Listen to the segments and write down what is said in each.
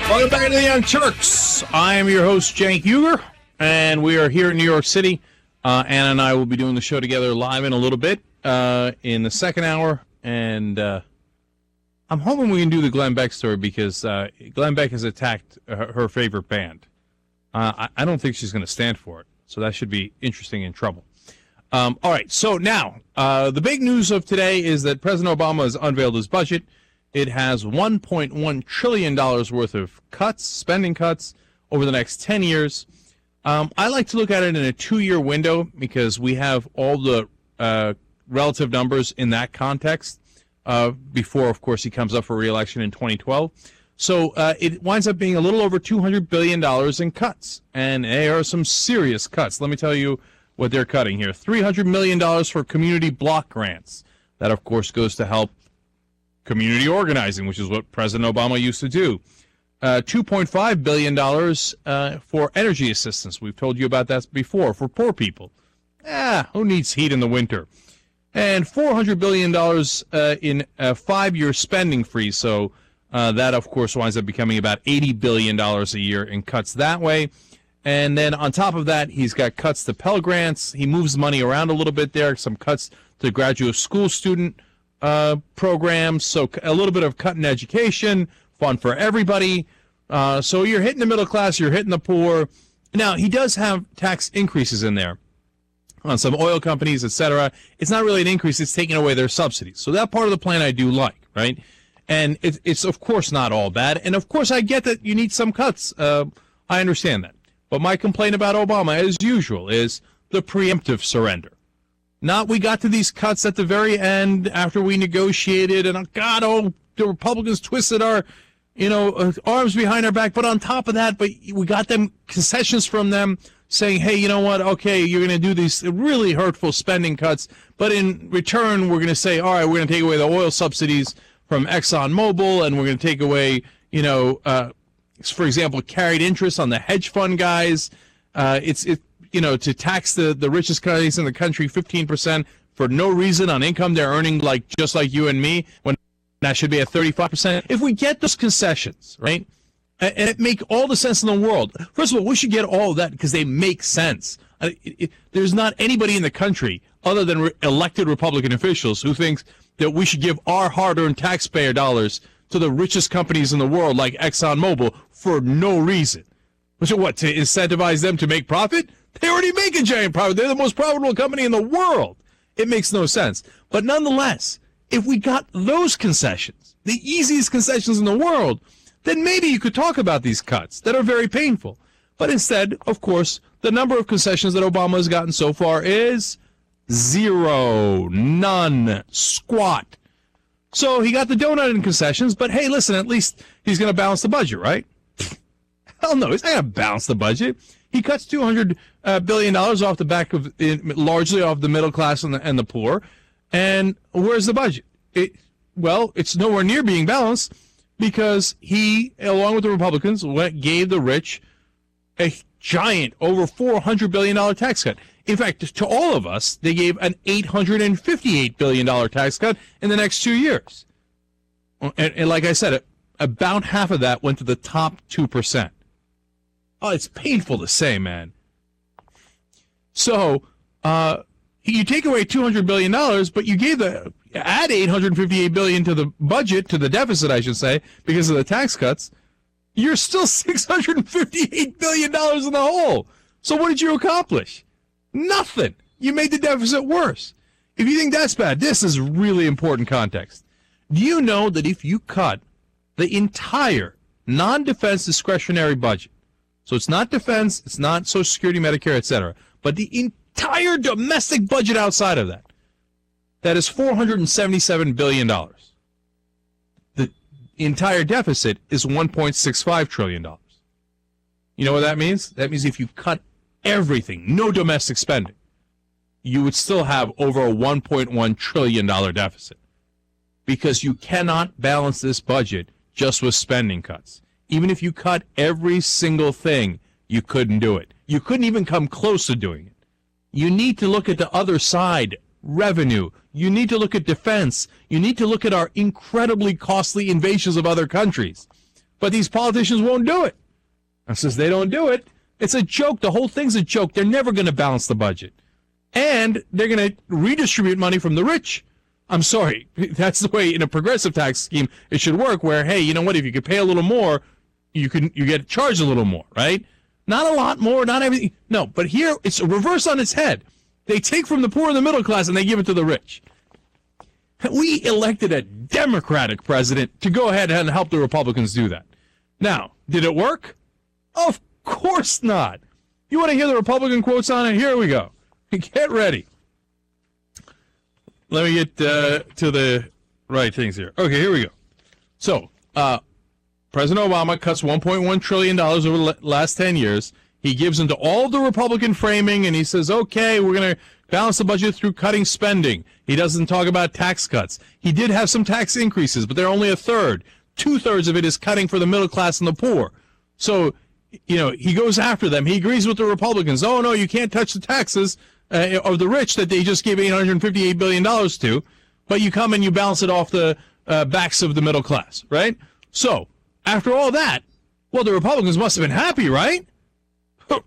Welcome back to the Young Turks. I am your host, Cenk, and we are here in New York City. Anna and I will be doing the show together live in a little bit in the second hour, and I'm hoping we can do the Glenn Beck story because Glenn Beck has attacked her favorite band. I don't think she's going to stand for it, so that should be interesting and trouble. All right, so now the big news of today is that President Obama has unveiled his budget. It has $1.1 trillion worth of cuts, spending cuts, over the next 10 years. I like to look at it in a 2-year window because we have all the relative numbers in that context before, of course, he comes up for re-election in 2012. So it winds up being a little over $200 billion in cuts, and they are some serious cuts. Let me tell you what they're cutting here. $300 million for community block grants. That, of course, goes to help community organizing, which is what President Obama used to do. $2.5 billion for energy assistance. We've told you about that before, for poor people. Who needs heat in the winter? And $400 billion in a 5-year spending freeze. So that, of course, winds up becoming about $80 billion a year in cuts that way. And then on top of that, he's got cuts to Pell Grants. He moves money around a little bit there, some cuts to graduate school student programs, so a little bit of cut in education, fun for everybody. So you're hitting the middle class, you're hitting the poor. Now, he does have tax increases in there on some oil companies, etc. It's not really an increase, it's taking away their subsidies. So that part of the plan I do like, right? And it's of course not all bad. And of course I get that you need some cuts. I understand that. But my complaint about Obama, as usual, is the preemptive surrender. Not we got to these cuts at the very end after we negotiated, and the Republicans twisted our, arms behind our back. But on top of that, we got them concessions from them saying, hey, you know what? Okay, you're going to do these really hurtful spending cuts, but in return, we're going to say, all right, we're going to take away the oil subsidies from ExxonMobil, and we're going to take away, for example, carried interest on the hedge fund guys. To tax the richest guys in the country 15% for no reason on income they're earning, just like you and me, when that should be at 35%. If we get those concessions, right, and it make all the sense in the world. First of all, we should get all of that because they make sense. There's not anybody in the country other than elected Republican officials who thinks that we should give our hard-earned taxpayer dollars to the richest companies in the world like ExxonMobil for no reason. What, to incentivize them to make profit? They already make a giant profit. They're the most profitable company in the world. It makes no sense. But nonetheless, if we got those concessions, the easiest concessions in the world, then maybe you could talk about these cuts that are very painful. But instead, of course, the number of concessions that Obama has gotten so far is zero, none, squat. So he got the donut in concessions, but hey, listen, at least he's going to balance the budget, right? Hell no, he's not going to balance the budget. He cuts $200 billion off the back of, largely off the middle class and the poor. And where's the budget? It's nowhere near being balanced because he, along with the Republicans, gave the rich a giant, over $400 billion tax cut. In fact, to all of us, they gave an $858 billion tax cut in the next 2 years. And like I said, about half of that went to the top 2%. Oh, it's painful to say, man. So, you take away $200 billion, but you add $858 billion to the budget, to the deficit, I should say, because of the tax cuts. You're still $658 billion in the hole. So what did you accomplish? Nothing. You made the deficit worse. If you think that's bad, this is really important context. Do you know that if you cut the entire non-defense discretionary budget, so it's not defense, it's not Social Security, Medicare, etc., but the entire domestic budget outside of that, that is $477 billion. The entire deficit is $1.65 trillion. You know what that means? That means if you cut everything, no domestic spending, you would still have over a $1.1 trillion deficit because you cannot balance this budget just with spending cuts. Even if you cut every single thing, you couldn't do it. You couldn't even come close to doing it. You need to look at the other side, revenue. You need to look at defense. You need to look at our incredibly costly invasions of other countries. But these politicians won't do it. And since they don't do it, it's a joke. The whole thing's a joke. They're never going to balance the budget. And they're going to redistribute money from the rich. I'm sorry. That's the way in a progressive tax scheme it should work, where, hey, you know what? If you could pay a little more, you get charged a little more, right? Not a lot more, not everything. No, but here it's a reverse on its head. They take from the poor and the middle class and they give it to the rich. We elected a Democratic president to go ahead and help the Republicans do that. Now, did it work? Of course not. You want to hear the Republican quotes on it? Here we go. Get ready. Let me get to the right things here. Okay, here we go. So, President Obama cuts $1.1 trillion over the last 10 years. He gives into all the Republican framing, and he says, okay, we're going to balance the budget through cutting spending. He doesn't talk about tax cuts. He did have some tax increases, but they're only a third. 2/3 of it is cutting for the middle class and the poor. So, you know, he goes after them. He agrees with the Republicans. Oh, no, you can't touch the taxes of the rich that they just gave $858 billion to, but you come and you balance it off the backs of the middle class, right? So, after all that, well, the Republicans must have been happy, right?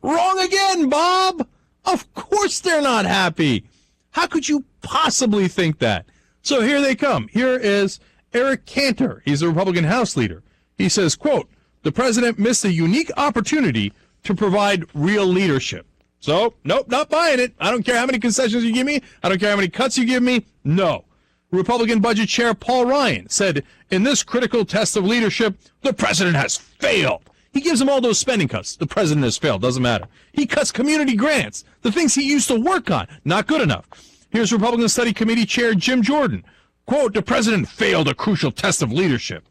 Wrong again, Bob. Of course they're not happy. How could you possibly think that? So here they come. Here is Eric Cantor. He's the Republican House leader. He says, quote, the president missed a unique opportunity to provide real leadership. So, nope, not buying it. I don't care how many concessions you give me. I don't care how many cuts you give me. No. Republican Budget Chair Paul Ryan said, in this critical test of leadership, the president has failed. He gives them all those spending cuts. The president has failed. Doesn't matter. He cuts community grants, the things he used to work on. Not good enough. Here's Republican Study Committee Chair Jim Jordan. Quote, the president failed a crucial test of leadership.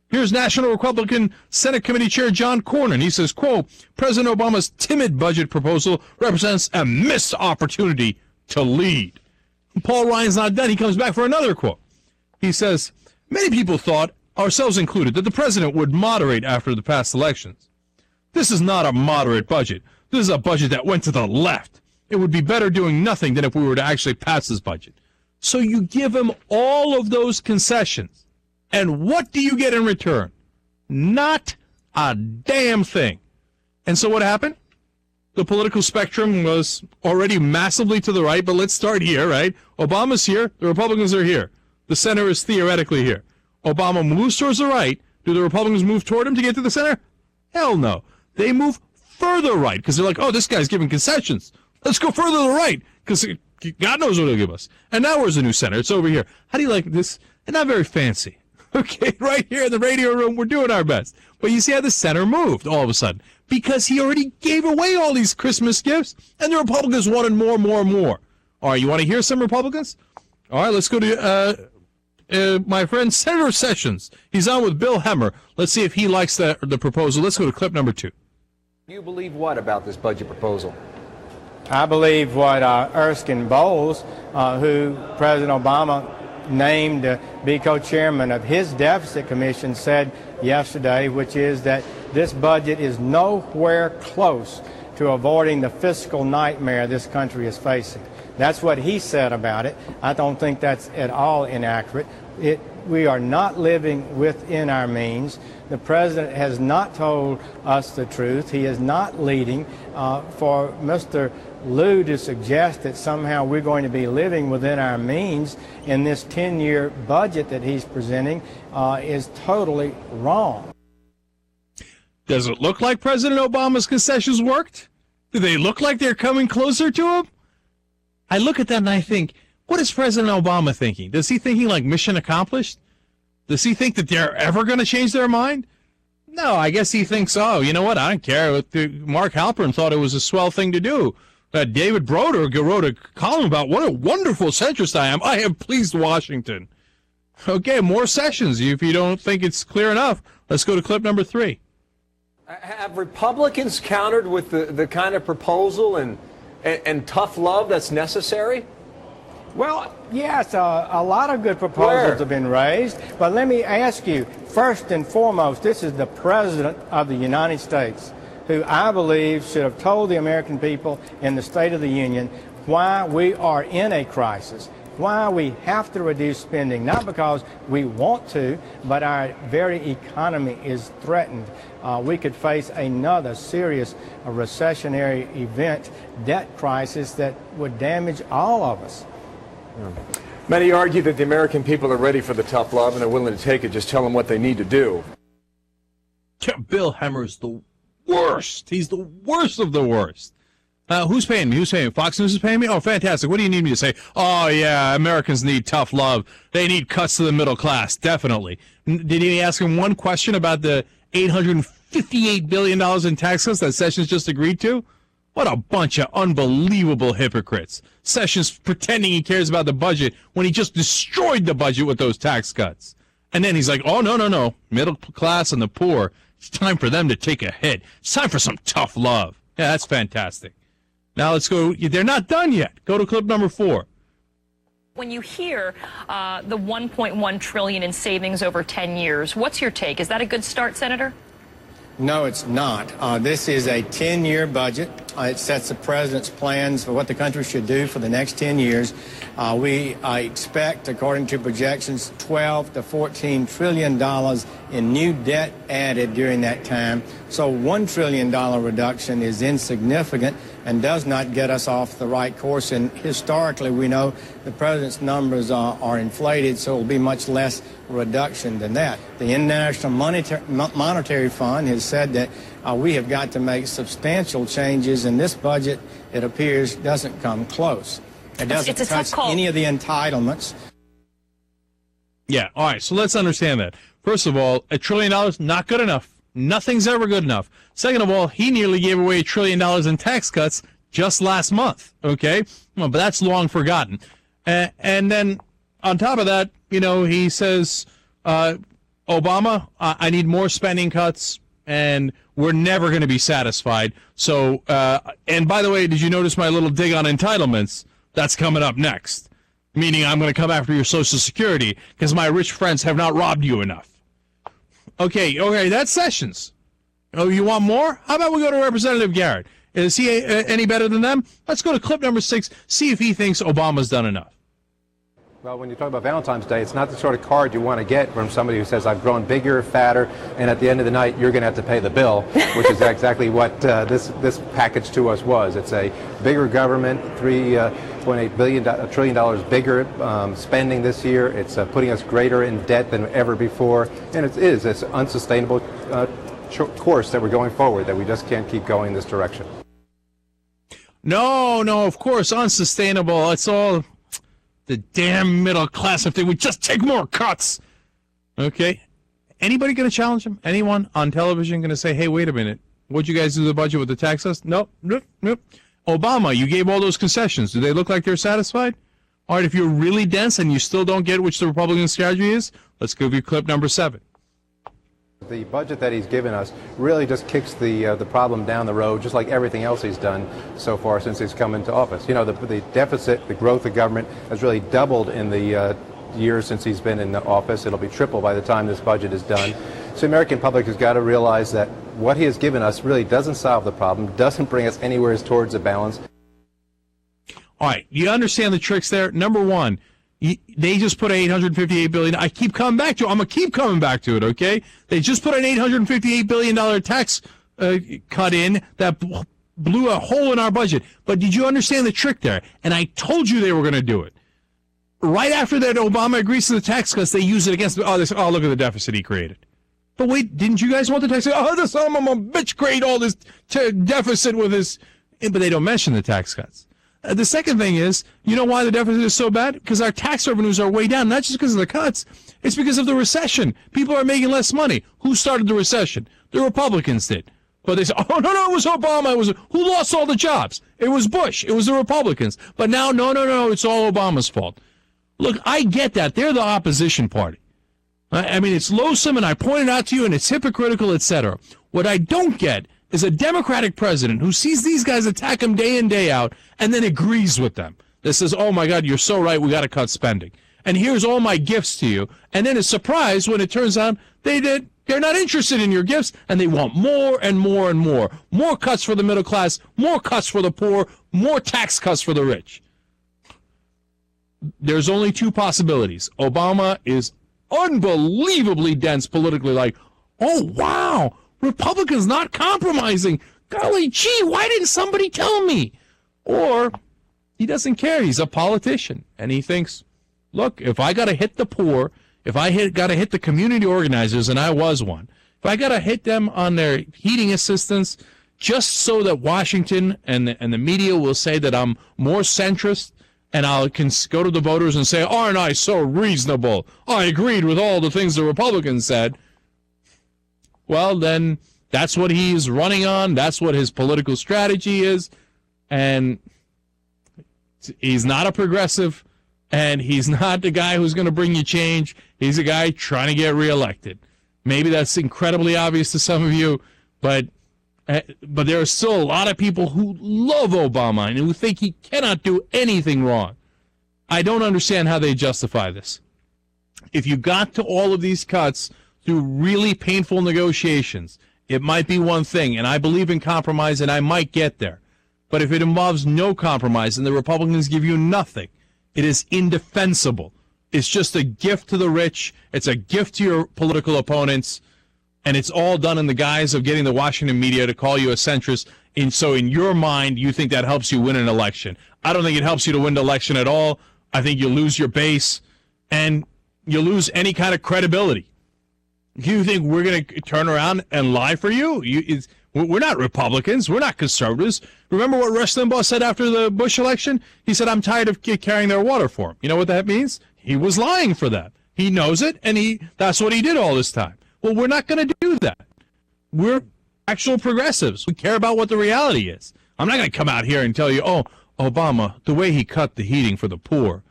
Here's National Republican Senate Committee Chair John Cornyn. He says, quote, President Obama's timid budget proposal represents a missed opportunity to lead. Paul Ryan's not done. He comes back for another quote. He says, many people thought, ourselves included, that the president would moderate after the past elections. This is not a moderate budget. This is a budget that went to the left. It would be better doing nothing than if we were to actually pass this budget. So you give him all of those concessions. And what do you get in return? Not a damn thing. And so what happened? The political spectrum was already massively to the right, but let's start here, right? Obama's here. The Republicans are here. The center is theoretically here. Obama moves towards the right. Do the Republicans move toward him to get to the center? Hell no. They move further right because they're like, oh, this guy's giving concessions. Let's go further to the right because God knows what he'll give us. And now where's the new center? It's over here. How do you like this? And not very fancy. Okay, right here in the radio room, we're doing our best. But you see how the center moved all of a sudden because he already gave away all these Christmas gifts and the Republicans wanted more. All right, you want to hear some Republicans? All right, let's go to my friend Senator Sessions. He's on with Bill Hemmer. Let's see if he likes the proposal. Let's go to clip number 2. You believe what about this budget proposal? I believe what Erskine Bowles, who President Obama named to be co-chairman of his deficit commission, said yesterday, which is that this budget is nowhere close to avoiding the fiscal nightmare this country is facing. That's what he said about it. I don't think that's at all inaccurate. We are not living within our means. The president has not told us the truth. He is not leading. For Mr. Liu to suggest that somehow we're going to be living within our means in this 10-year budget that he's presenting is totally wrong. Does it look like President Obama's concessions worked? Do they look like they're coming closer to him? I look at that and I think, what is President Obama thinking? Does he thinking like mission accomplished? Does he think that they're ever going to change their mind? No, I guess he thinks, oh, you know what, I don't care. Mark Halperin thought it was a swell thing to do. David Broder wrote a column about what a wonderful centrist I am. I have pleased Washington. Okay, more sessions. If you don't think it's clear enough, let's go to clip number 3. Have Republicans countered with the kind of proposal and tough love that's necessary? Well, yes, a lot of good proposals have been raised. But let me ask you, first and foremost, this is the President of the United States, who I believe should have told the American people in the State of the Union why we are in a crisis. why we have to reduce spending, not because we want to, but our very economy is threatened. We could face another serious recessionary event, debt crisis that would damage all of us. Many argue that the American people are ready for the tough love and they're willing to take it. Just tell them what they need to do. Bill Hemmer's the worst. He's the worst of the worst. Who's paying me? Who's paying me? Fox News is paying me? Oh, fantastic. What do you need me to say? Oh, yeah, Americans need tough love. They need cuts to the middle class. Definitely. Did he ask him one question about the $858 billion in tax cuts that Sessions just agreed to? What a bunch of unbelievable hypocrites. Sessions pretending he cares about the budget when he just destroyed the budget with those tax cuts. And then he's like, oh, no. Middle class and the poor, it's time for them to take a hit. It's time for some tough love. Yeah, that's fantastic. Now let's go. They're not done yet. Go to clip number 4. When you hear the $1.1 trillion in savings over 10 years, what's your take? Is that a good start, Senator? No, it's not. This is a 10-year budget. It sets the president's plans for what the country should do for the next 10 years. We expect, according to projections, $12 to $14 trillion in new debt added during that time. So $1 trillion reduction is insignificant and does not get us off the right course. And historically, we know the president's numbers are inflated, so it will be much less reduction than that. The International Monetary Fund has said that we have got to make substantial changes, and this budget, it appears, doesn't come close. It doesn't touch any of the entitlements. Yeah, all right, so let's understand that. First of all, $1 trillion, not good enough. Nothing's ever good enough. Second of all, he nearly gave away $1 trillion in tax cuts just last month, okay? Well, but that's long forgotten. And then on top of that, he says, Obama, I need more spending cuts, and we're never going to be satisfied. So, and by the way, did you notice my little dig on entitlements? That's coming up next, meaning I'm going to come after your Social Security because my rich friends have not robbed you enough. Okay, that's Sessions. Oh, you want more? How about we go to Representative Garrett? Is he any better than them? Let's go to clip number 6, see if he thinks Obama's done enough. Well, when you talk about Valentine's Day, it's not the sort of card you want to get from somebody who says, I've grown bigger, fatter, and at the end of the night, you're going to have to pay the bill, which is exactly what this package to us was. It's a bigger government, $3.8 trillion bigger spending this year. It's putting us greater in debt than ever before, and it's an unsustainable course that we're going forward, that we just can't keep going in this direction. No, of course, unsustainable. It's all the damn middle class. If they would just take more cuts. Okay. Anybody going to challenge him? Anyone on television going to say, hey, wait a minute. What'd you guys do to the budget with the tax cuts? Nope. Obama, you gave all those concessions. Do they look like they're satisfied? All right, if you're really dense and you still don't get which the Republican strategy is, let's give you clip number 7. The budget that he's given us really just kicks the problem down the road, just like everything else he's done so far since he's come into office. The deficit, the growth of government has really doubled in the years since he's been in the office. It'll be triple by the time this budget is done. So the American public has got to realize that what he has given us really doesn't solve the problem, doesn't bring us anywhere towards a balance. All right, you understand the tricks there? Number one, they just put $858 billion. I keep coming back to it. I'm going to keep coming back to it, okay? They just put an $858 billion tax cut in that blew a hole in our budget. But did you understand the trick there? And I told you they were going to do it. Right after that, Obama agrees to the tax cuts. They use it against, they say, look at the deficit he created. But wait, didn't you guys want the tax? This son of a bitch create all this deficit with his. But they don't mention the tax cuts. The second thing is, you know why the deficit is so bad? Because our tax revenues are way down, not just because of the cuts. It's because of the recession. People are making less money. Who started the recession? The Republicans did. But they say, no, it was Obama. Who lost all the jobs? It was Bush. It was the Republicans. But now, no, it's all Obama's fault. Look, I get that. They're the opposition party. I mean, it's loathsome, and I pointed out to you, and it's hypocritical, etc. What I don't get is a Democratic president who sees these guys attack him day in, day out, and then agrees with them. That says, oh, my God, you're so right, we got to cut spending. And here's all my gifts to you. And then is surprised when it turns out they're not interested in your gifts, and they want more and more and more. More cuts for the middle class, more cuts for the poor, more tax cuts for the rich. there's only two possibilities. Obama is unbelievably dense politically, like, oh, wow, Republicans not compromising. Golly gee, why didn't somebody tell me? Or he doesn't care. He's a politician, and he thinks, look, if I got to hit the poor, if I got to hit the community organizers, and I was one, if I got to hit them on their heating assistance just so that Washington and the media will say that I'm more centrist, and I can go to the voters and say, aren't I so reasonable? I agreed with all the things the Republicans said. Well, then that's what he's running on. That's what his political strategy is. And he's not a progressive, and he's not the guy who's going to bring you change. He's a guy trying to get reelected. Maybe that's incredibly obvious to some of you, but there are still a lot of people who love Obama and who think he cannot do anything wrong. I don't understand how they justify this. If you got to all of these cuts through really painful negotiations, it might be one thing, and I believe in compromise, and I might get there. But if it involves no compromise and the Republicans give you nothing, it is indefensible. It's just a gift to the rich. It's a gift to your political opponents. And it's all done in the guise of getting the Washington media to call you a centrist. And so in your mind, you think that helps you win an election. I don't think it helps you to win the election at all. I think you lose your base and you lose any kind of credibility. You think we're going to turn around and lie for you? We're not Republicans. We're not conservatives. Remember what Rush Limbaugh said after the Bush election? He said, I'm tired of carrying their water for him. You know what that means? He was lying for that. He knows it, and that's what he did all this time. Well, we're not going to do that. We're actual progressives. We care about what the reality is. I'm not going to come out here and tell you, oh, Obama, the way he cut the heating for the poor,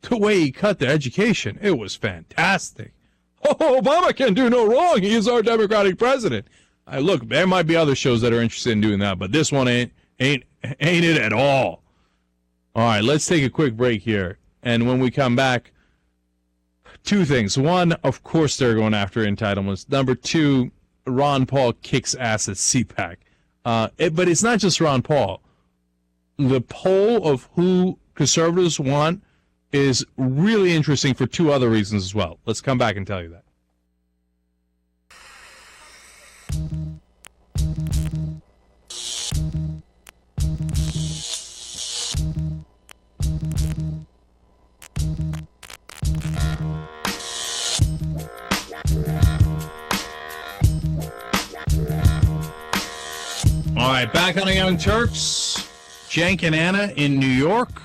the way he cut the education, it was fantastic. Oh, Obama can do no wrong. He is our Democratic president. Look, there might be other shows that are interested in doing that, but this one ain't it at all. All right, let's take a quick break here. And when we come back, two things. One, of course, they're going after entitlements. Number two, Ron Paul kicks ass at CPAC. But it's not just Ron Paul. The poll of who conservatives want is really interesting for two other reasons as well. Let's come back and tell you that. All right, back on the Young Turks. Cenk and Anna in New York,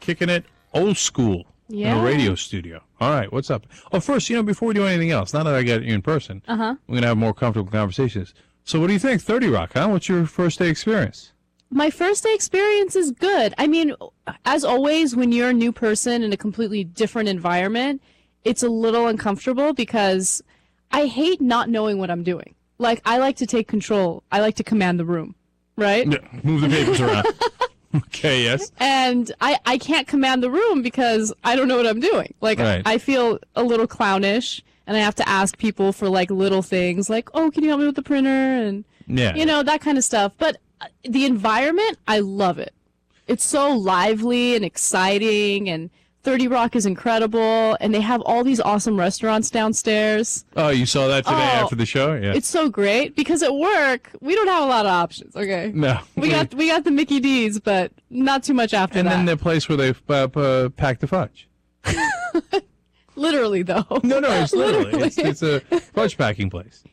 kicking it old school in a radio studio. All right, what's up? Oh, first, before we do anything else, now that I got you in person, we're going to have more comfortable conversations. So what do you think? 30 Rock, huh? What's your first day experience? My first day experience is good. I mean, as always, when you're a new person in a completely different environment, it's a little uncomfortable because I hate not knowing what I'm doing. Like, I like to take control. I like to command the room, right? Yeah, move the papers around. Okay, yes. And I can't command the room because I don't know what I'm doing. Like, right. I feel a little clownish, and I have to ask people for, like, little things, like, oh, can you help me with the printer? And, that kind of stuff. But the environment, I love it. It's so lively and exciting, and 30 Rock is incredible, and they have all these awesome restaurants downstairs. Oh, you saw that today after the show? Yeah. It's so great because at work we don't have a lot of options. Okay. No. We got the Mickey D's, but not too much after that. And then the place where they pack the fudge. Literally, though. No, it's literally. It's a fudge packing place.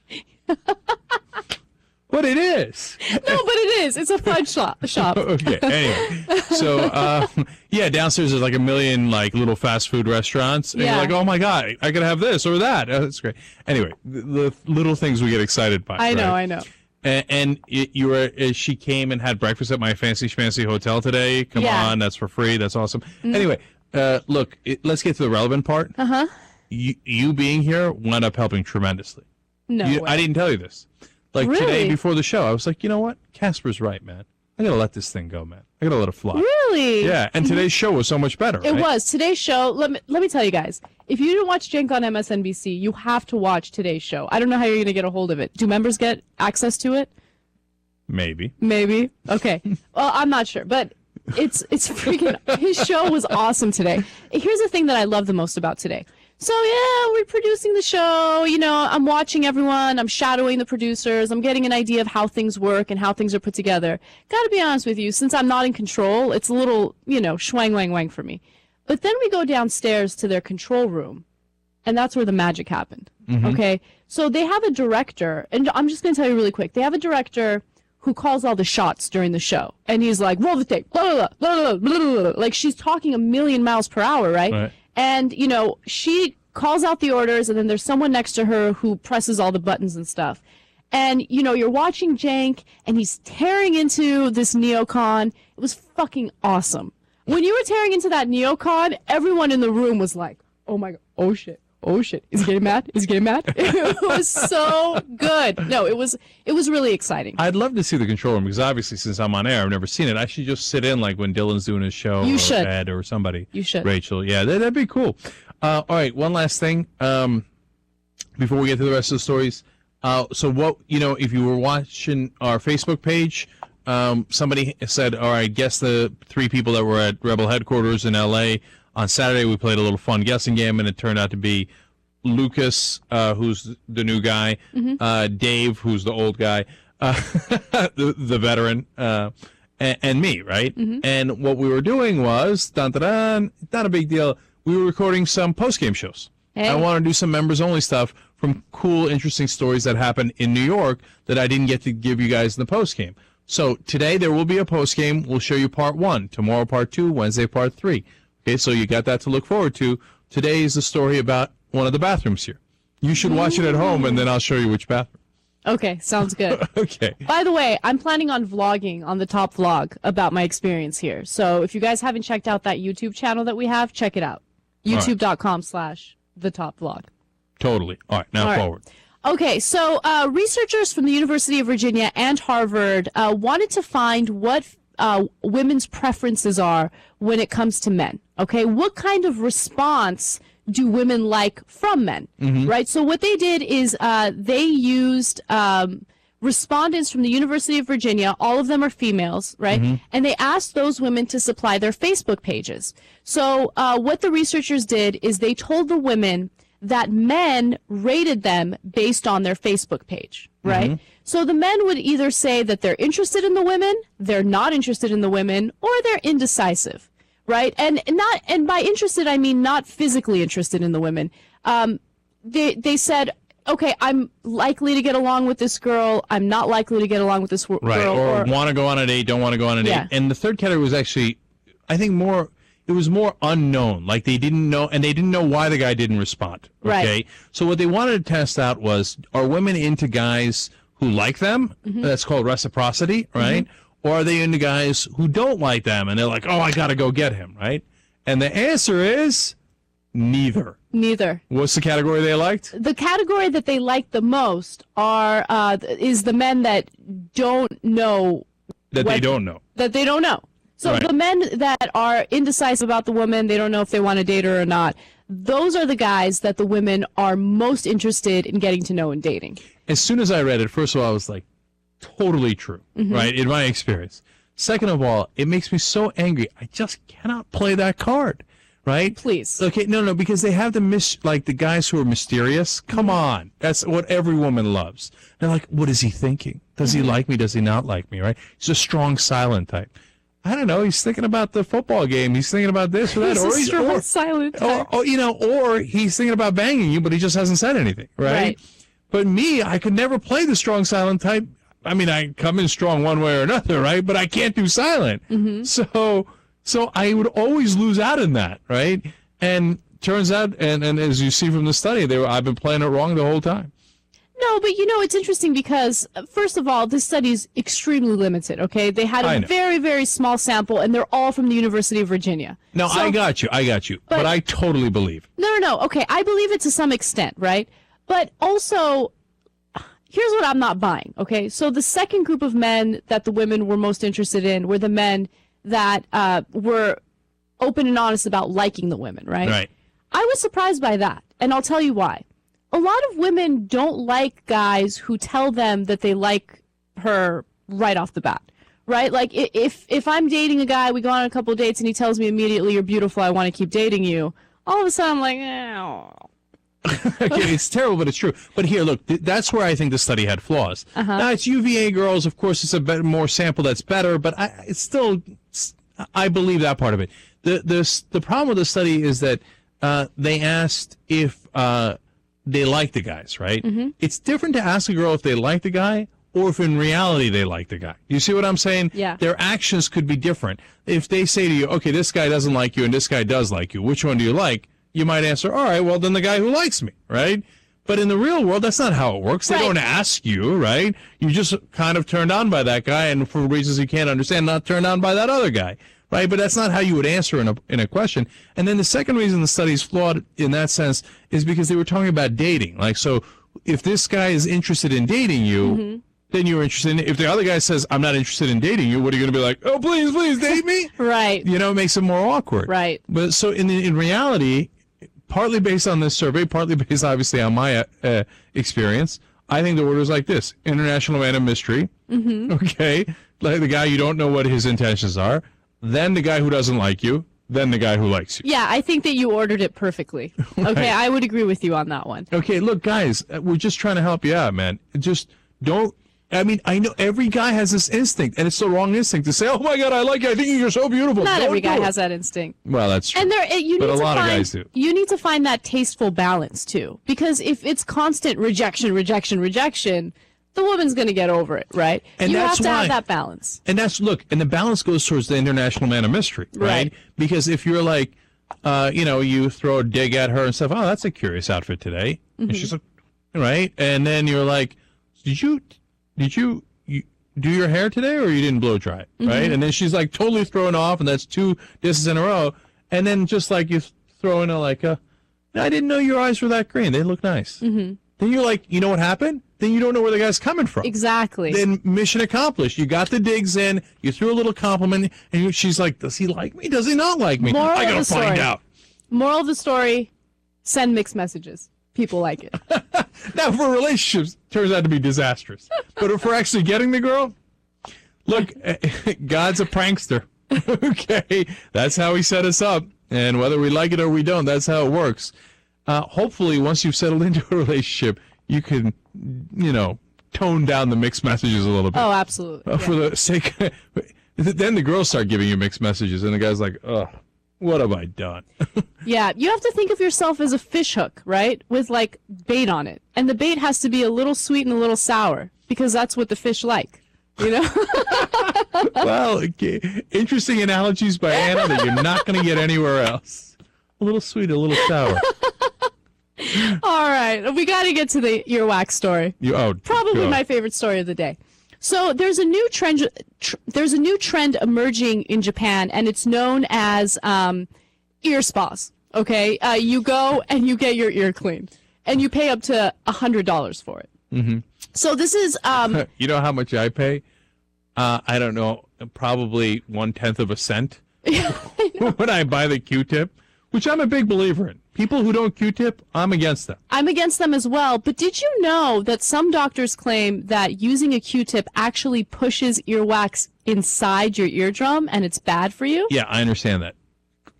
But it is. No, but it is. It's a fudge shop. Okay. Anyway, so downstairs there's like a million like little fast food restaurants, and you're like, oh my god, I could have this or that. Oh, that's great. Anyway, the little things we get excited by. I know. And she came and had breakfast at my fancy schmancy hotel today. Come on, that's for free. That's awesome. Mm-hmm. Anyway, look, let's get to the relevant part. You being here wound up helping tremendously. No way. I didn't tell you this. Like really? Today before the show, I was like, you know what? Casper's right, man. I got to let this thing go, man. I got to let it fly. Really? Yeah, and today's show was so much better, right? It was. Today's show, let me tell you guys, if you didn't watch Cenk on MSNBC, you have to watch today's show. I don't know how you're going to get a hold of it. Do members get access to it? Maybe. Okay. Well, I'm not sure, but It's freaking, his show was awesome today. Here's the thing that I love the most about today. So yeah, we're producing the show, I'm watching everyone, I'm shadowing the producers, I'm getting an idea of how things work and how things are put together. Gotta be honest with you, since I'm not in control, it's a little, schwang wang wang for me. But then we go downstairs to their control room, and that's where the magic happened. Okay? So they have a director, and I'm just gonna tell you really quick, they have a director who calls all the shots during the show. And he's like, roll the tape, blah, blah, blah, blah, blah, blah, blah. Like, she's talking a million miles per hour, right? And, she calls out the orders, and then there's someone next to her who presses all the buttons and stuff. And, you're watching Cenk, and he's tearing into this neocon. It was fucking awesome. When you were tearing into that neocon, everyone in the room was like, oh my God, oh shit. Oh shit! Is he getting mad? Is he getting mad? It was so good. No, it was really exciting. I'd love to see the control room because obviously, since I'm on air, I've never seen it. I should just sit in like when Dylan's doing his show. You should. Ed or somebody. You should. Rachel. Yeah, that'd be cool. All right, one last thing before we get to the rest of the stories. So what if you were watching our Facebook page, somebody said, "All right, guess the 3 people that were at Rebel headquarters in L.A." On Saturday, we played a little fun guessing game, and it turned out to be Lucas, who's the new guy, Dave, who's the old guy, the veteran, and me, right? And what we were doing was, dun-dun-dun, not a big deal, we were recording some post-game shows. Hey. I want to do some members-only stuff from cool, interesting stories that happened in New York that I didn't get to give you guys in the post-game. So today there will be a post-game. We'll show you part 1, tomorrow part 2, Wednesday part 3. Okay, so you got that to look forward to. Today is the story about one of the bathrooms here. You should watch it at home, and then I'll show you which bathroom. Okay, sounds good. Okay. By the way, I'm planning on vlogging on the top vlog about my experience here. So if you guys haven't checked out that YouTube channel that we have, check it out. YouTube.com/thetopvlog. Totally. All right, now forward. Okay, so researchers from the University of Virginia and Harvard wanted to find what women's preferences are when it comes to men. Okay, what kind of response do women like from men, right? So what they did is they used respondents from the University of Virginia. All of them are females, right? And they asked those women to supply their Facebook pages. So what the researchers did is they told the women that men rated them based on their Facebook page, right? So the men would either say that they're interested in the women, they're not interested in the women, or they're indecisive, right? And by interested, I mean not physically interested in the women. They said, okay, I'm likely to get along with this girl, I'm not likely to get along with this girl. Right, or want to go on a date, don't want to go on a date. And the third category was actually, I think it was more unknown. Like they didn't know, and they didn't know why the guy didn't respond. Okay? Right. So what they wanted to test out was, are women into guys who like them? That's called reciprocity, right? Or are they into guys who don't like them, and they're like, oh, I got to go get him, right? And the answer is neither. Neither. What's the category they liked? The category that they liked the most is the men that don't know. They don't know. That they don't know. So the men that are indecisive about the woman, they don't know if they want to date her or not, those are the guys that the women are most interested in getting to know and dating. As soon as I read it, first of all, I was like, totally true, right, in my experience. Second of all, it makes me so angry. I just cannot play that card, right? Please. Okay, no, because they have the guys who are mysterious. Come on. That's what every woman loves. They're like, what is he thinking? Does he like me? Does he not like me, right? He's a strong, silent type. I don't know. He's thinking about the football game. He's thinking about this or that. He's silent type. Or he's thinking about banging you, but he just hasn't said anything, right? But me, I could never play the strong, silent type. I mean, I come in strong one way or another, right? But I can't do silent. So I would always lose out in that, right? And turns out, and as you see from the study, I've been playing it wrong the whole time. No, but it's interesting because, first of all, this study is extremely limited, okay? They had a very, very small sample, and they're all from the University of Virginia. No, so, I got you. But I totally believe. No. Okay, I believe it to some extent, right? But also, here's what I'm not buying, okay? So the second group of men that the women were most interested in were the men that were open and honest about liking the women, right? Right. I was surprised by that, and I'll tell you why. A lot of women don't like guys who tell them that they like her right off the bat, right? Like if I'm dating a guy, we go on a couple of dates, and he tells me immediately, "You're beautiful, I want to keep dating you." All of a sudden, I'm like, Okay, it's terrible, but it's true. But here, look, that's where I think the study had flaws. Now, it's UVA girls. Of course, it's a bit more sample that's better, but I believe that part of it. The problem with the study is that they asked if they like the guys, right? It's different to ask a girl if they like the guy or if in reality they like the guy. You see what I'm saying? Yeah. Their actions could be different. If they say to you, okay, this guy doesn't like you and this guy does like you, which one do you like? You might answer, all right, well, then the guy who likes me, right? But in the real world, that's not how it works. They don't ask you, right? You just kind of turned on by that guy, and for reasons you can't understand, not turned on by that other guy, right? But that's not how you would answer in a question. And then the second reason the study is flawed in that sense is because they were talking about dating. Like, so if this guy is interested in dating you, then you're interested in it. If the other guy says, I'm not interested in dating you, what are you going to be like, oh, please date me? right. You know, it makes it more awkward. Right. But so in reality, partly based on this survey, partly based obviously on my experience, I think the order is like this: international man of mystery, okay, like the guy you don't know what his intentions are, then the guy who doesn't like you, then the guy who likes you. Yeah, I think that you ordered it perfectly. Okay, I would agree with you on that one. Okay, look, guys, we're just trying to help you out, man. Just don't. I mean, I know every guy has this instinct, and it's the wrong instinct to say, "Oh my God, I like you. I think you're so beautiful." Not Don't every guy do it. has that instinct. Well, that's true. And but a lot of guys do. You need to find that tasteful balance too, because if it's constant rejection, the woman's going to get over it, right? And you that's have to why. have that balance. And and the balance goes towards the international man of mystery, right? Because if you're like, you throw a dig at her and stuff, oh, that's a curious outfit today, and she's like, right, and then you're like, did you do your hair today, or you didn't blow dry it, right? And then she's like totally thrown off, and that's 2 disses in a row, and then just like you throw in I didn't know your eyes were that green. They look nice. Then you're like, you know what happened? Then you don't know where the guy's coming from. Exactly. Then mission accomplished. You got the digs in, you threw a little compliment, and she's like, does he like me? Does he not like me? I gotta find out. Moral of the story, send mixed messages. People like it. Now, for relationships, turns out to be disastrous. But if we're actually getting the girl, look, God's a prankster. Okay, that's how he set us up. And whether we like it or we don't, that's how it works. Hopefully, once you've settled into a relationship, you can, tone down the mixed messages a little bit. Oh, absolutely. For the sake, then the girls start giving you mixed messages, and the guy's like, "Oh, what have I done?" Yeah, you have to think of yourself as a fish hook, right? With like bait on it, and the bait has to be a little sweet and a little sour because that's what the fish like. Well, okay. Interesting analogies by Anna that you're not going to get anywhere else. A little sweet, a little sour. All right, we got to get to the earwax story. Probably my favorite story of the day. So there's a new trend. There's a new trend emerging in Japan, and it's known as ear spas. Okay, you go and you get your ear cleaned, and you pay up to $100 for it. So this is. You know how much I pay? I don't know, probably 1/10 of a cent when I buy the Q-tip, which I'm a big believer in. People who don't Q-tip, I'm against them. I'm against them as well. But did you know that some doctors claim that using a Q-tip actually pushes earwax inside your eardrum and it's bad for you? Yeah, I understand that.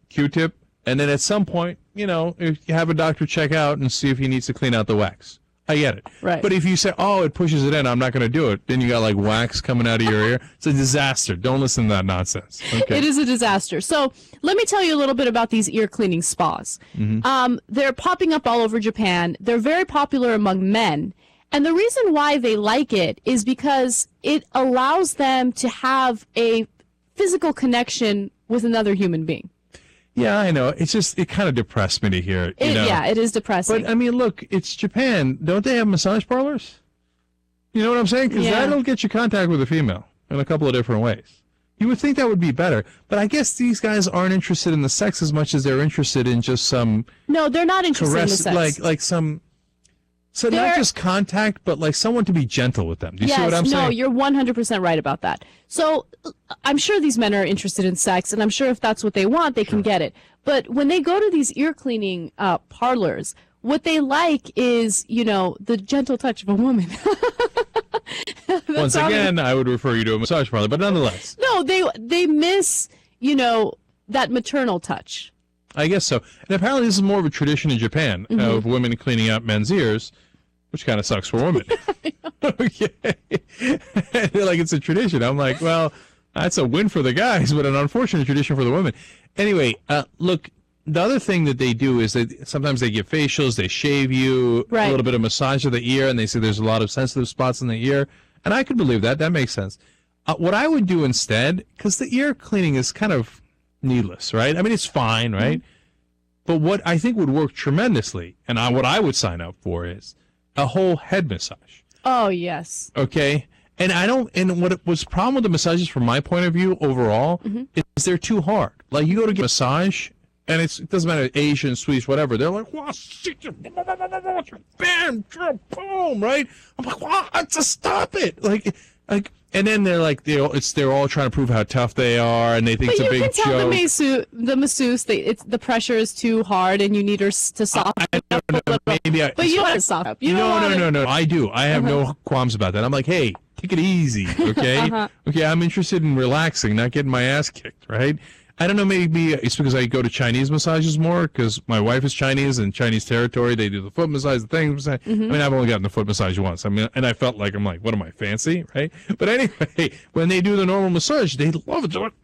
Q-tip, and then at some point, if you have a doctor check out and see if he needs to clean out the wax. I get it. Right. But if you say, oh, it pushes it in, I'm not going to do it, then you got like wax coming out of your ear. It's a disaster. Don't listen to that nonsense. Okay. It is a disaster. So let me tell you a little bit about these ear cleaning spas. They're popping up all over Japan. They're very popular among men. And the reason why they like it is because it allows them to have a physical connection with another human being. Yeah, I know. It's just, it kind of depressed me to hear it. Yeah, it is depressing. But, I mean, look, it's Japan. Don't they have massage parlors? You know what I'm saying? Because that'll get you contact with a female in a couple of different ways. You would think that would be better. But I guess these guys aren't interested in the sex as much as they're interested in just some... No, they're not interested in the sex. Like some... So not just contact, but like someone to be gentle with them. Do you see what I'm saying? No, you're 100% right about that. So I'm sure these men are interested in sex, and I'm sure if that's what they want, they can get it. But when they go to these ear cleaning parlors, what they like is, the gentle touch of a woman. Once again, I would refer you to a massage parlor, but nonetheless. No, they miss, that maternal touch. I guess so. And apparently this is more of a tradition in Japan of women cleaning out men's ears, which kind of sucks for women. Okay. They're like, it's a tradition. I'm like, well, that's a win for the guys, but an unfortunate tradition for the women. Anyway, look, the other thing that they do is that sometimes they give facials, they shave you, a little bit of massage of the ear, and they say there's a lot of sensitive spots in the ear. And I could believe that. That makes sense. What I would do instead, because the ear cleaning is kind of needless, right? I mean, it's fine, right? But what I think would work tremendously, and what I would sign up for, is a whole head massage. Oh, yes. Okay? And what was the problem with the massages from my point of view overall is they're too hard. Like, you go to get a massage, and it doesn't matter, Asian, Swedish, whatever. They're like, wow, bam, boom, right? I'm like, wow, just stop it. Like, and then they're like, they're all trying to prove how tough they are, and they think it's a big joke. But you can tell the masseuse, the pressure is too hard, and you need her to soften up a little. But you want to soften up. No. I do. I have no qualms about that. I'm like, hey, take it easy, okay? Okay, I'm interested in relaxing, not getting my ass kicked, right? I don't know, maybe it's because I go to Chinese massages more, because my wife is Chinese, and Chinese territory, they do the foot massage, the thing massage. I mean, I've only gotten the foot massage once. I mean, and I felt like, I'm like, what am I, fancy, right? But anyway, when they do the normal massage, they love it. They're like,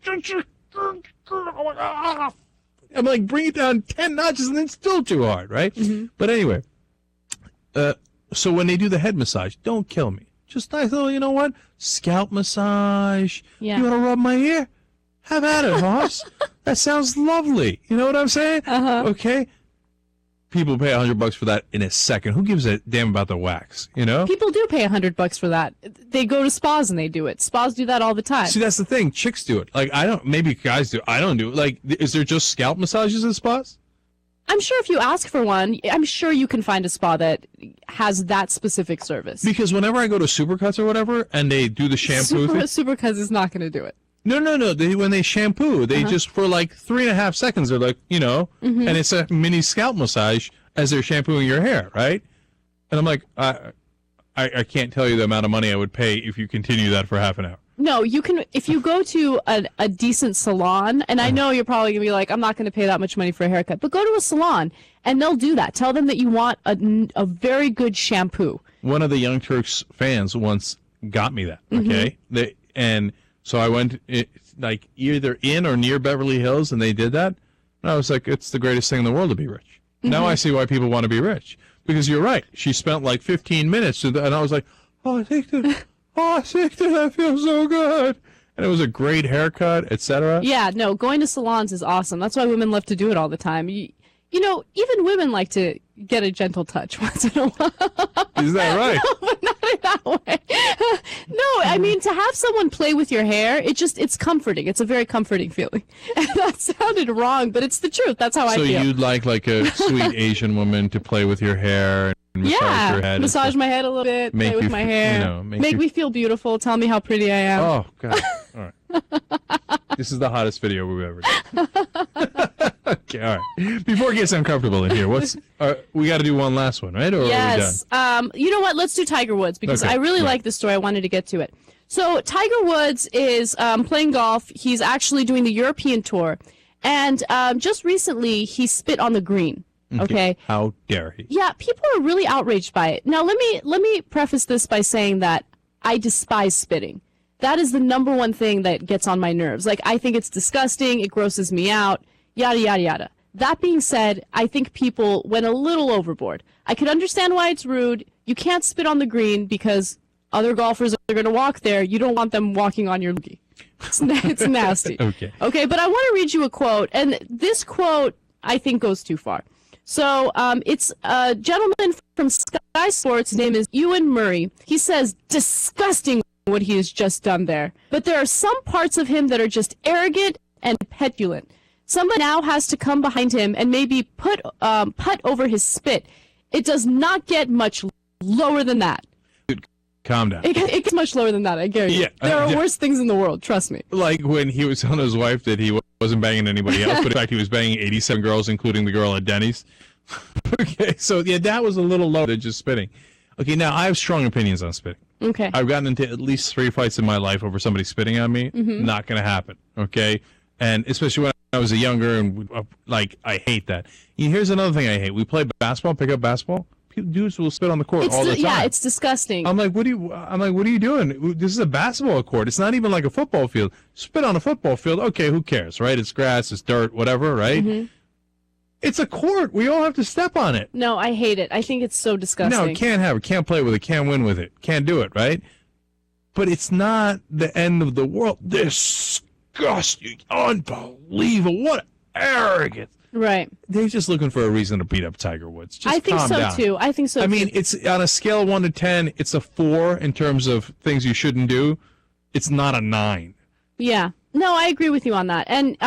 I'm like, bring it down 10 notches, and it's still too hard, right? But anyway, so when they do the head massage, don't kill me. Just nice little, you know what? Scalp massage. Yeah. You want to rub my ear? Have at it, Hoss. That sounds lovely. You know what I'm saying? Okay. People pay $100 for that in a second. Who gives a damn about the wax? You know? People do pay $100 for that. They go to spas and they do it. Spas do that all the time. See, that's the thing. Chicks do it. Like, I don't. Maybe guys do. I don't do it. Like, is there just scalp massages at spas? I'm sure if you ask for one, I'm sure you can find a spa that has that specific service. Because whenever I go to Supercuts or whatever, and they do the shampoo thing, Supercuts is not going to do it. No. When they shampoo, they just for like 3.5 seconds, they're like, and it's a mini scalp massage as they're shampooing your hair, right? And I'm like, I can't tell you the amount of money I would pay if you continue that for half an hour. No, you can, if you go to a decent salon, and I know you're probably going to be like, I'm not going to pay that much money for a haircut, but go to a salon, and they'll do that. Tell them that you want a very good shampoo. One of the Young Turks fans once got me that, okay? So I went like either in or near Beverly Hills, and they did that. And I was like, it's the greatest thing in the world to be rich. Now I see why people want to be rich. Because you're right. She spent like 15 minutes, and I was like, I think that feels so good. And it was a great haircut, etc. Yeah, no, going to salons is awesome. That's why women love to do it all the time. You know, even women like to get a gentle touch once in a while. Is that right? No, but not in that way. No, I mean, to have someone play with your hair, it's comforting. It's a very comforting feeling. And that sounded wrong, but it's the truth. That's how I feel. So you'd like a sweet Asian woman to play with your hair and massage your head? Massage my head a little bit, play with my hair. Make me feel beautiful. Tell me how pretty I am. Oh, God. All right. This is the hottest video we've ever done. Okay, all right. Before it gets uncomfortable in here, we got to do one last one, right? Or yes. Are we done? You know what? Let's do Tiger Woods because I really like this story. I wanted to get to it. So Tiger Woods is playing golf. He's actually doing the European tour, and just recently he spit on the green. Okay. How dare he? Yeah, people are really outraged by it. Now let me preface this by saying that I despise spitting. That is the number one thing that gets on my nerves. Like, I think it's disgusting. It grosses me out. Yada, yada, yada. That being said, I think people went a little overboard. I could understand why it's rude. You can't spit on the green because other golfers are going to walk there. You don't want them walking on your loogie. It's nasty. Okay, but I want to read you a quote. And this quote, I think, goes too far. So it's a gentleman from Sky Sports. His name is Ewan Murray. He says, disgusting what he has just done there. But there are some parts of him that are just arrogant and petulant. Somebody now has to come behind him and maybe putt over his spit. It does not get much lower than that. Dude, calm down. It gets much lower than that, I guarantee you. Yeah, there are worse things in the world, trust me. Like when he was telling his wife that he wasn't banging anybody else, but in fact he was banging 87 girls, including the girl at Denny's. Okay, so yeah, that was a little low than just spitting. Okay, now I have strong opinions on spitting. Okay. I've gotten into at least 3 fights in my life over somebody spitting on me. Not going to happen, okay? And especially when I was younger, and I hate that. Here's another thing I hate. We play basketball, pick up basketball. Dudes will spit on the court all the time. Yeah, it's disgusting. I'm like, what are you doing? This is a basketball court. It's not even like a football field. Spit on a football field. Okay, who cares, right? It's grass, it's dirt, whatever, right? It's a court. We all have to step on it. No, I hate it. I think it's so disgusting. No, can't have it. Can't play with it. Can't win with it. Can't do it, right? But it's not the end of the world. Disgusting. Unbelievable. What arrogance. Right. They're just looking for a reason to beat up Tiger Woods. Just I think calm so down. too. I think so. I mean, it's on a scale of 1 to 10, it's a 4 in terms of things you shouldn't do. It's not a 9. Yeah. No, I agree with you on that. And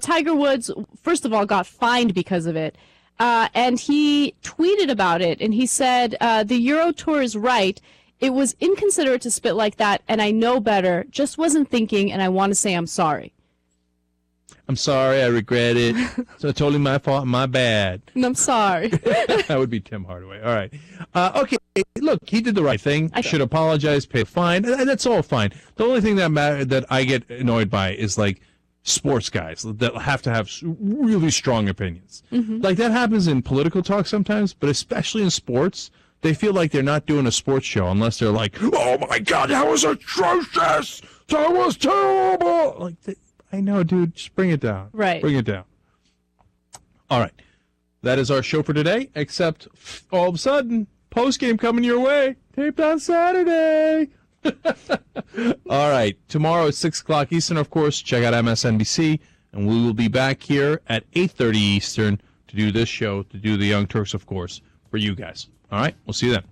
Tiger Woods, first of all, got fined because of it. And he tweeted about it, and he said, the Euro Tour is right. It was inconsiderate to spit like that, and I know better. Just wasn't thinking, and I want to say I'm sorry. I'm sorry, I regret it. So totally my fault, my bad. And I'm sorry. That would be Tim Hardaway. All right. Okay, look, he did the right thing. I should apologize, pay a fine, and that's all fine. The only thing that I get annoyed by is, like, sports guys that have to have really strong opinions. Like, that happens in political talk sometimes, but especially in sports, they feel like they're not doing a sports show unless they're like, oh, my God, that was atrocious. That was terrible. Like, I know, dude. Just bring it down. Right. Bring it down. All right. That is our show for today, except all of a sudden, post-game coming your way. Taped on Saturday. All right. Tomorrow at 6 o'clock Eastern, of course. Check out MSNBC, and we will be back here at 8:30 Eastern to do this show, to do the Young Turks, of course, for you guys. All right? We'll see you then.